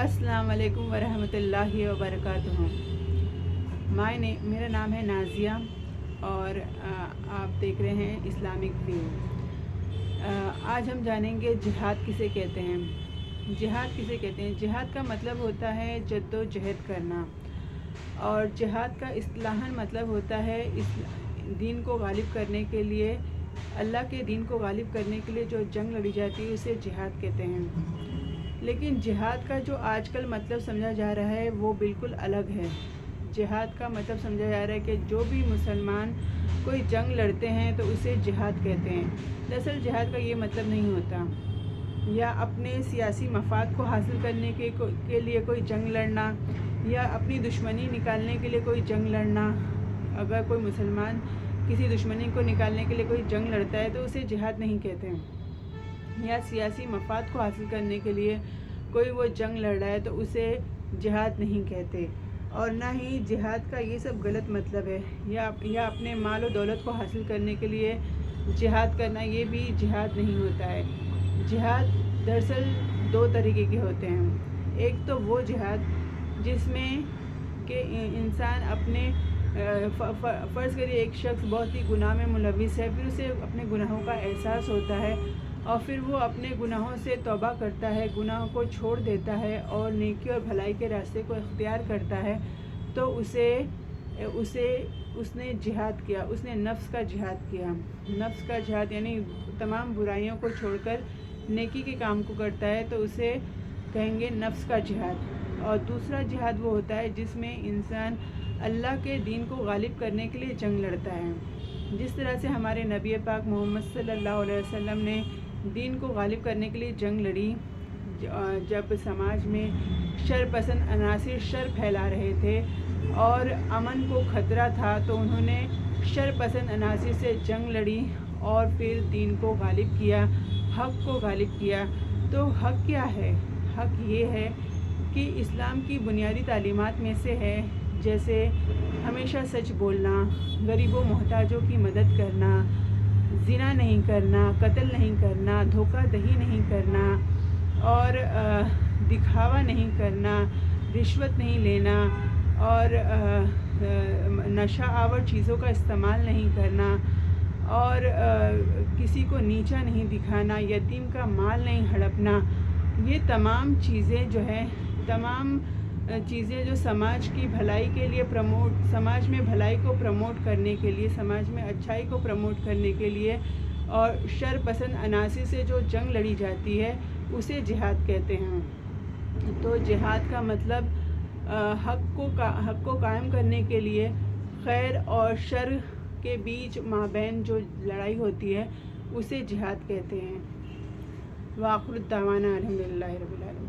अस्सलाम वालेकुम वरहमतुल्लाहि वबरकातुहू। मेरा नाम है नाज़िया और आप देख रहे हैं इस्लामिक व्यू। आज हम जानेंगे जिहाद किसे कहते हैं। जिहाद किसे कहते हैं? जिहाद का मतलब होता है जद्दोजहद करना, और जिहाद का इस्तिलाहन मतलब होता है इस दीन को गालिब करने के लिए, अल्लाह के दीन को गालिब करने के लिए जो जंग लड़ी जाती है उसे जिहाद कहते हैं। लेकिन जिहाद का जो आजकल मतलब समझा जा रहा है वो बिल्कुल अलग है। जिहाद का मतलब समझा जा रहा है कि जो भी मुसलमान कोई जंग लड़ते हैं तो उसे जिहाद कहते हैं। दरअसल जिहाद का ये मतलब नहीं होता, या अपने सियासी मफाद को हासिल करने के लिए कोई जंग लड़ना, या अपनी दुश्मनी निकालने के लिए कोई जंग लड़ना। अगर कोई मुसलमान किसी दुश्मनी को निकालने के लिए कोई जंग लड़ता है तो उसे जिहाद नहीं कहते हैं। या सियासी मफाद को हासिल करने के लिए कोई वो जंग लड़ रहा है तो उसे जिहाद नहीं कहते। और ना ही जिहाद का ये सब गलत मतलब है, या अपने माल और दौलत को हासिल करने के लिए जिहाद करना, ये भी जिहाद नहीं होता है। जिहाद दरअसल दो तरीके के होते हैं। एक तो वो जिहाद जिसमें कि इंसान अपने फ़र्ज़ करिए एक शख्स बहुत ही गुनाह में मुलविस है, फिर उसे अपने गुनाहों का एहसास होता है और फिर वो अपने गुनाहों से तौबा करता है, गुनाहों को छोड़ देता है और नेकी और भलाई के रास्ते को इख्तियार करता है, तो उसने जिहाद किया, उसने नफ्स का जिहाद किया। नफ्स का जिहाद यानी तमाम बुराइयों को छोड़कर नेकी के काम को करता है, तो उसे कहेंगे नफ्स का जिहाद। और दूसरा जिहाद वो होता है जिसमें इंसान अल्लाह के दीन को गालिब करने के लिए जंग लड़ता है। जिस तरह से हमारे नबी पाक मोहम्मद सल्लल्लाहु अलैहि वसल्लम ने दीन को गालिब करने के लिए जंग लड़ी, जब समाज में शर पसंद अनासिर शर फैला रहे थे और अमन को ख़तरा था, तो उन्होंने शर पसंद अनासिर से जंग लड़ी और फिर दीन को गालिब किया, हक़ को गालिब किया। तो हक़ क्या है? हक़ ये है कि इस्लाम की बुनियादी तालीमात में से है, जैसे हमेशा सच बोलना, गरीबों मोहताजों की मदद करना, ज़िना नहीं करना, कत्ल नहीं करना, धोखाधड़ी नहीं करना, और दिखावा नहीं करना, रिश्वत नहीं लेना, और नशा आवर चीज़ों का इस्तेमाल नहीं करना, और किसी को नीचा नहीं दिखाना, यतीम का माल नहीं हड़पना। ये तमाम चीज़ें जो है, तमाम चीज़ें जो समाज की भलाई के लिए समाज में भलाई को प्रमोट करने के लिए, समाज में अच्छाई को प्रमोट करने के लिए और शर पसंद अनासी से जो जंग लड़ी जाती है उसे जिहाद कहते हैं। तो जिहाद का मतलब हक़ को कायम करने के लिए खैर और शर के बीच माबैन जो लड़ाई होती है उसे जिहाद कहते हैं। वाखिर दावाना अल्हम्दुलिल्लाहि रब्बिल आलमीन।